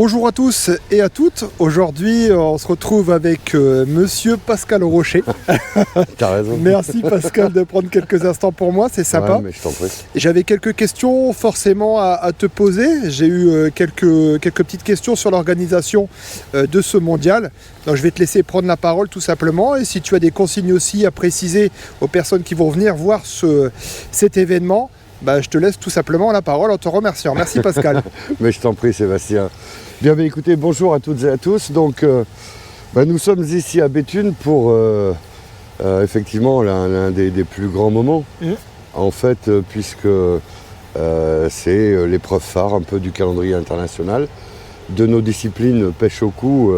Bonjour à tous et à toutes. Aujourd'hui, on se retrouve avec Monsieur Pascal Rocher. T'as raison. Merci Pascal de prendre quelques instants pour moi, c'est sympa. Ouais, mais je t'en prie. J'avais quelques questions forcément à te poser. J'ai eu quelques petites questions sur l'organisation de ce mondial. Donc je vais te laisser prendre la parole tout simplement. Et si tu as des consignes aussi à préciser aux personnes qui vont venir voir cet événement, je te laisse tout simplement la parole en te remerciant. Merci Pascal. Mais je t'en prie Sébastien. Bien, écoutez, bonjour à toutes et à tous. Donc nous sommes ici à Béthune pour effectivement l'un des plus grands moments. En fait, puisque c'est l'épreuve phare un peu du calendrier international de nos disciplines pêche au cou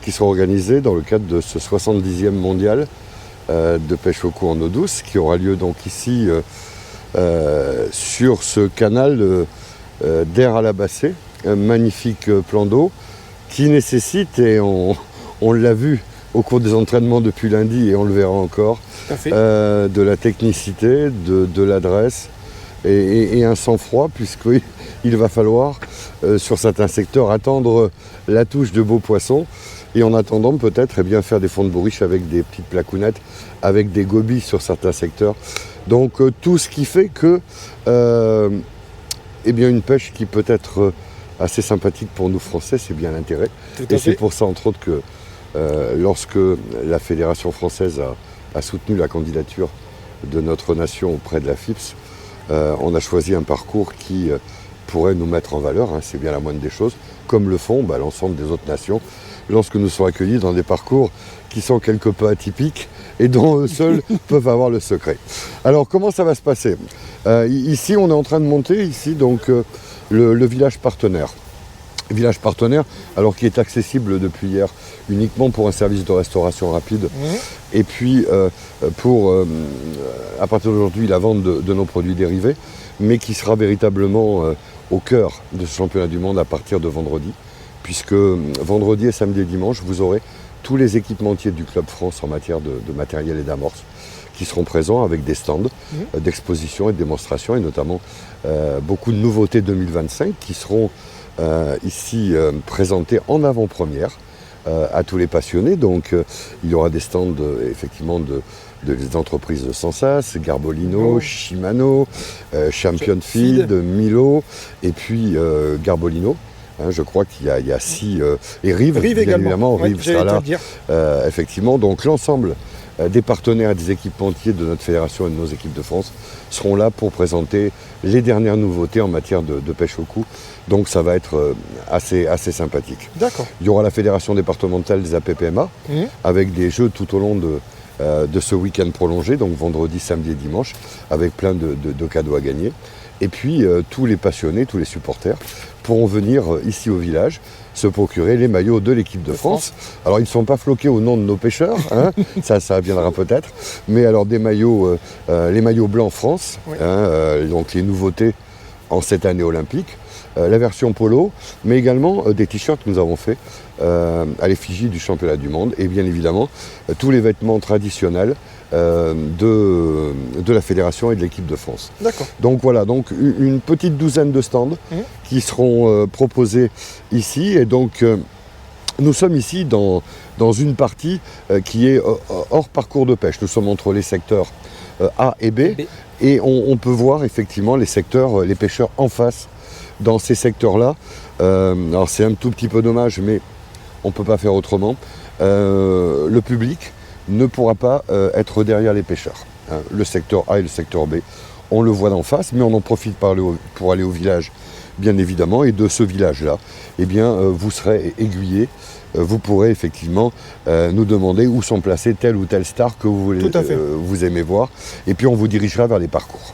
qui sont organisées dans le cadre de ce 70e mondial de pêche au cou en eau douce qui aura lieu donc ici sur ce canal d'Aire à la Bassée, un magnifique plan d'eau qui nécessite, et on l'a vu au cours des entraînements depuis lundi et on le verra encore, de la technicité, de l'adresse et un sang-froid puisqu'il va falloir sur certains secteurs attendre la touche de beaux poissons et en attendant peut-être faire des fonds de bourriche avec des petites placounettes, avec des gobies sur certains secteurs. Donc tout ce qui fait que une pêche qui peut être assez sympathique pour nous Français, c'est bien l'intérêt. Et c'est pour ça entre autres que lorsque la Fédération française a soutenu la candidature de notre nation auprès de la FIPS, on a choisi un parcours qui pourrait nous mettre en valeur, c'est bien la moindre des choses, comme le font l'ensemble des autres nations, lorsque nous sommes accueillis dans des parcours qui sont quelque peu atypiques et dont eux seuls peuvent avoir le secret. Alors comment ça va se passer ? Ici on est en train de monter le village partenaire. Village partenaire, alors qui est accessible depuis hier uniquement pour un service de restauration rapide et puis à partir d'aujourd'hui la vente de nos produits dérivés, mais qui sera véritablement au cœur de ce championnat du monde à partir de vendredi, puisque vendredi et samedi et dimanche vous aurez tous les équipementiers du Club France en matière de matériel et d'amorce qui seront présents avec des stands d'exposition et de démonstration et notamment beaucoup de nouveautés 2025 qui seront ici présentés en avant-première à tous les passionnés. Donc il y aura des stands effectivement des entreprises de Sensas, Garbolino, Shimano, Champion Feed, Milo et puis Garbolino. Je crois qu'il y a 6 et Rive bien évidemment, Rive sera là effectivement. Donc l'ensemble des partenaires et des équipementiers de notre fédération et de nos équipes de France seront là pour présenter les dernières nouveautés en matière de pêche au cou. Donc ça va être assez sympathique. D'accord. Il y aura la fédération départementale des APPMA avec des jeux tout au long de ce week-end prolongé, donc vendredi, samedi et dimanche, avec plein de cadeaux à gagner. Et puis tous les passionnés, tous les supporters pourront venir ici au village se procurer les maillots de l'équipe de France. Alors ils ne sont pas floqués au nom de nos pêcheurs, ça viendra peut-être, mais alors des maillots, les maillots blancs France, donc les nouveautés en cette année olympique, la version polo, mais également des t-shirts que nous avons faits à l'effigie du championnat du monde et bien évidemment tous les vêtements traditionnels de la fédération et de l'équipe de France. D'accord. Donc voilà, donc une petite douzaine de stands qui seront proposés ici et donc nous sommes ici dans une partie qui est hors parcours de pêche. Nous sommes entre les secteurs A et B et on peut voir effectivement les secteurs, les pêcheurs en face dans ces secteurs-là. Alors c'est un tout petit peu dommage, mais on ne peut pas faire autrement. Le public ne pourra pas être derrière les pêcheurs. Le secteur A et le secteur B, on le voit d'en face, mais on en profite pour aller au village, bien évidemment. Et de ce village-là, vous serez aiguillés. Vous pourrez effectivement nous demander où sont placées telle ou telle star que vous aimez voir. Et puis on vous dirigera vers les parcours.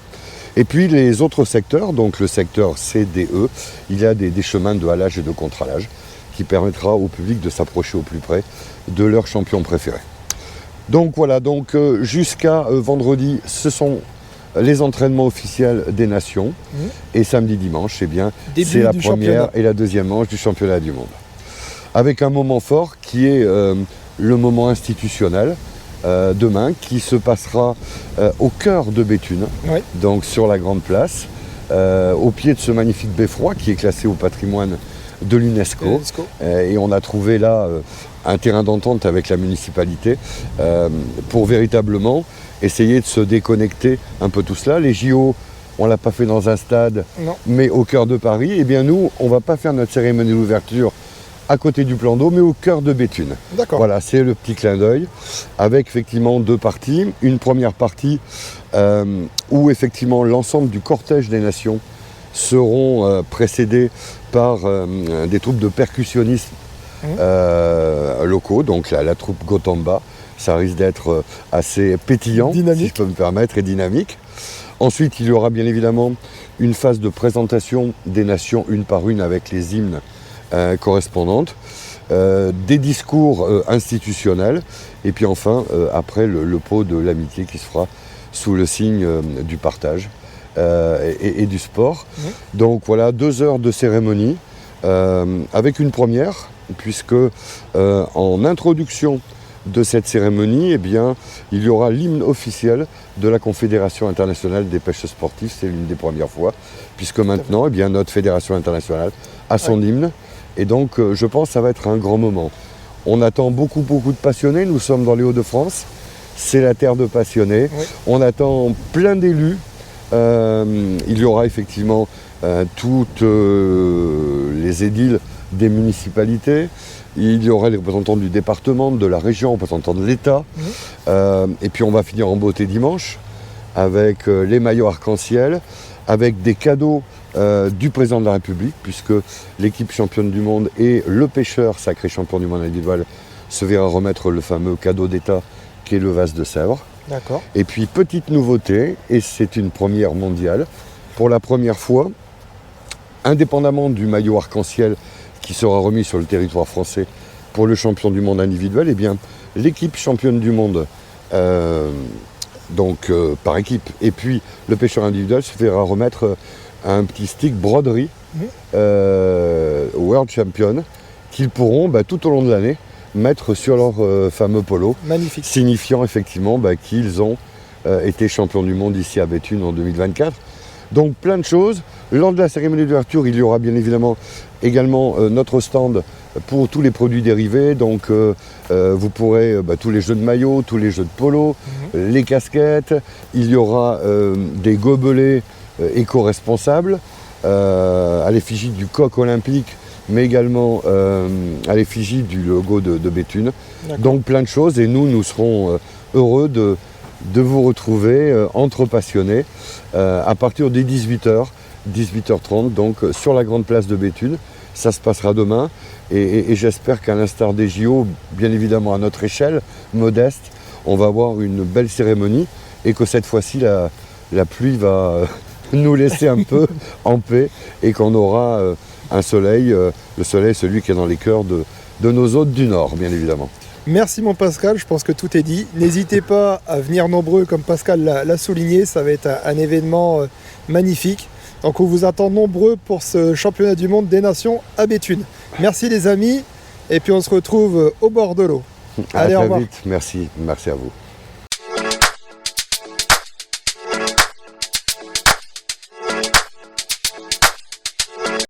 Et puis les autres secteurs, donc le secteur C, D, E, il y a des chemins de halage et de contre-halage qui permettra au public de s'approcher au plus près de leur champion préféré. Donc voilà, jusqu'à vendredi, ce sont les entraînements officiels des nations. Et samedi, dimanche, c'est la première et la deuxième manche du championnat du monde. Avec un moment fort qui est le moment institutionnel demain, qui se passera au cœur de Béthune, donc sur la grande place, au pied de ce magnifique beffroi qui est classé au patrimoine de l'UNESCO. Et on a trouvé là un terrain d'entente avec la municipalité pour véritablement essayer de se déconnecter un peu tout cela. Les JO, on ne l'a pas fait dans un stade, mais au cœur de Paris. Eh bien nous, on ne va pas faire notre cérémonie d'ouverture à côté du plan d'eau, mais au cœur de Béthune. D'accord. Voilà, c'est le petit clin d'œil, avec effectivement 2 parties. Une première partie où effectivement l'ensemble du cortège des nations seront précédés par des troupes de percussionnistes locaux, donc la troupe Gotamba. Ça risque d'être assez pétillant, si je peux me permettre, et dynamique. Ensuite, il y aura bien évidemment une phase de présentation des nations une par une avec les hymnes correspondantes, des discours institutionnels, et puis enfin, après, le pot de l'amitié qui se fera sous le signe du partage et du sport. Donc voilà, 2 heures de cérémonie, avec une première, puisque en introduction de cette cérémonie, eh bien, il y aura l'hymne officiel de la Confédération internationale des pêches sportives. C'est l'une des premières fois, puisque maintenant, eh bien, notre fédération internationale a son hymne. Et donc, je pense que ça va être un grand moment. On attend beaucoup de passionnés. Nous sommes dans les Hauts-de-France. C'est la terre de passionnés. On attend plein d'élus. Il y aura effectivement toutes les édiles des municipalités. Il y aura les représentants du département, de la région, représentants de l'État. Et puis on va finir en beauté dimanche avec les maillots arc-en-ciel, avec des cadeaux du président de la République, puisque l'équipe championne du monde et le pêcheur sacré champion du monde individuel se verra remettre le fameux cadeau d'État qui est le vase de Sèvres. D'accord. Et puis petite nouveauté, et c'est une première mondiale, pour la première fois, indépendamment du maillot arc-en-ciel qui sera remis sur le territoire français pour le champion du monde individuel, eh bien, l'équipe championne du monde, par équipe, et puis le pêcheur individuel se fera remettre un petit stick broderie World Champion qu'ils pourront tout au long de l'année mettre sur leur fameux polo. Magnifique. Signifiant effectivement qu'ils ont été champions du monde ici à Béthune en 2024. Donc plein de choses. Lors de la cérémonie d'ouverture, il y aura bien évidemment également notre stand pour tous les produits dérivés. Donc vous pourrez tous les jeux de maillot, tous les jeux de polo, les casquettes. Il y aura des gobelets éco-responsables à l'effigie du coq olympique, mais également à l'effigie du logo de Béthune. Donc plein de choses, et nous serons heureux de vous retrouver entre passionnés à partir des 18h, 18h30, donc sur la grande place de Béthune. Ça se passera demain, et j'espère qu'à l'instar des JO, bien évidemment à notre échelle modeste, on va avoir une belle cérémonie, et que cette fois-ci la pluie va nous laisser un peu en paix, et qu'on aura un soleil, le soleil celui qui est dans les cœurs de nos hôtes du Nord, bien évidemment. Merci mon Pascal, je pense que tout est dit. N'hésitez pas à venir nombreux, comme Pascal l'a souligné, ça va être un événement magnifique. Donc on vous attend nombreux pour ce championnat du monde des nations à Béthune. Merci les amis, et puis on se retrouve au bord de l'eau. Allez, à très vite, merci à vous.